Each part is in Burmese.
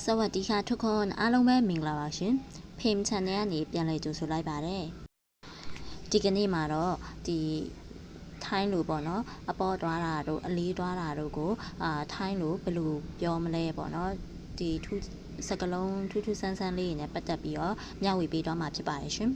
สวัสดีค่ะทุกคนအားလုံးပဲမင်္ဂလာပါရှင်ဖေမ် channel ကနေပြန်လည်ကြိုဆိုလိုက်ပါတယ်ဒီကနေ့မှာတော့ဒီထိုင်းလိုပေါ့နော်အပေါ်တွားတာတို့အလေးတွားတာတို့ကိုထိုင်းလိုဘယ်လိုပြောမလဲပေါ့နော်ဒီစကလုံးထူးထူးဆန်းဆန်းလေးနဲ့ပတ်သက်ပြီးတော့မျှဝေပေးတော့မှာဖြစ်ပါတယ်ရှင်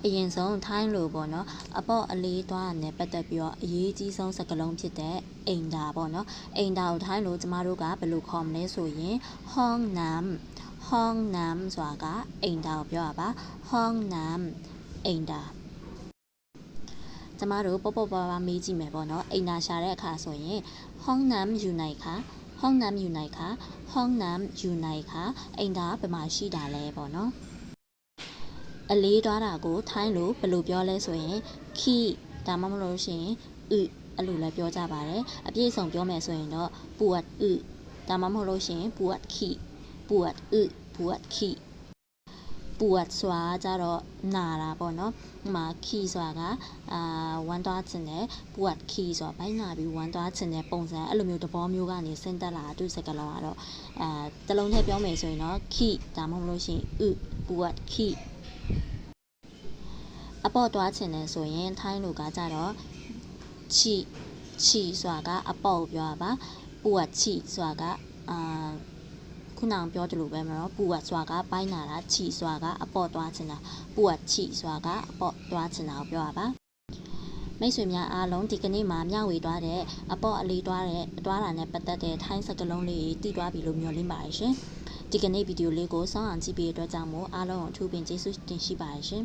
အရင်ဆုံးထိုင်းလိုပေါ့နော်အပေါ်အလေးသွားနဲ့ပတ်သက်ပြီးတော့အရေးကြီးဆုံးစကားလုံးဖြစ်တဲ့အိမ်ဒါပေါ့နော်အိမ်ဒါကိုထိုင်းလိုကျမတို့ကဘယ်လိုခေါ်မလဲဆိုရင်ห้องน้ำဆိုတာကအိမ်ဒါကိုပြောတာပါห้องน้ำအိမ်ဒါကျမတို့ပေါ့ပေါ့ပါပါမေးကြည့်မယ်ပေါ့နော်အိမ်ဒါရှာတဲ့အခါဆိုရင်ห้องน้ำอยู่ไหนคะห้องน้ำอยู่ไหนคะห้องน้ำอยู่ไหนคะအိမ်ဒါဘယ်မှာရှိတာလဲပေါ့နော်အလေးတွားတာကိုထိုင်းလို့ဘယ်လိုပြောလဲဆိုရင်ခီဒါမှမဟုတ်လို့ရှိရင်အဲ့လိုလည်းပြောကြပါတယ်အပြည့်စုံပြောမယ်ဆိုရင်တော့ပူတ်ဒါမှမဟုတ်လို့ရှိရင်ပူတ်ခီပူတ်ခီပူတ်စွာကြတော့နာတာပေါ့နော်ဒီမှာခီဆိုတာကဝမ်းသွားခြင်းနဲ့ပူတ်ခီဆိုတာဘိုင်းနာပြီးဝမ်းသွားခြင်းနဲ့ပုံစံအဲ့လိုမျိုးသဘောမျိုးကနေဆင်းသက်လာသူစကားလုံးကတော့တလုံးထဲပြောမယ်ဆိုရင်တော့ခီဒါမှမဟုတ်လို့ရှိရင်ပူတ်ခီအပေါ်တွားချင်တယ်ဆိုရင်ထိုင်းလိုကကြတော့ချီဆိုတာကအပေါ်ကိုပြောတာပါပူတ်ချီဆိုတာကခုနကပြောတယ်လို့ပဲမနော်ပူတ်ဆိုတာကပိုင်းနာတာချီဆိုတာကအပေါ်တွားချင်တာပူတ်ချီဆိုတာကအပေါ်တွားချင်တာကိုပြောတာပါမိတ်ဆွေများအားလုံးဒီကနေ့မှာမျှဝေသွားတဲ့အပေါ်အလေးတွားတာနဲ့ပတ်သက်တဲ့ထိုင်းစကားလုံးလေးတည်သွားပြီလို့မျှော်လင့်ပါတယ်ရှင်ဒီကနေ့ဗီဒီယိုလေးကိုစောင့်အောင်ကြည့်ပြီးအတွက်ကြောင့်မို့အားလုံးကိုအထူးပင်ကျေးဇူးတင်ရှိပါတယ်ရှင်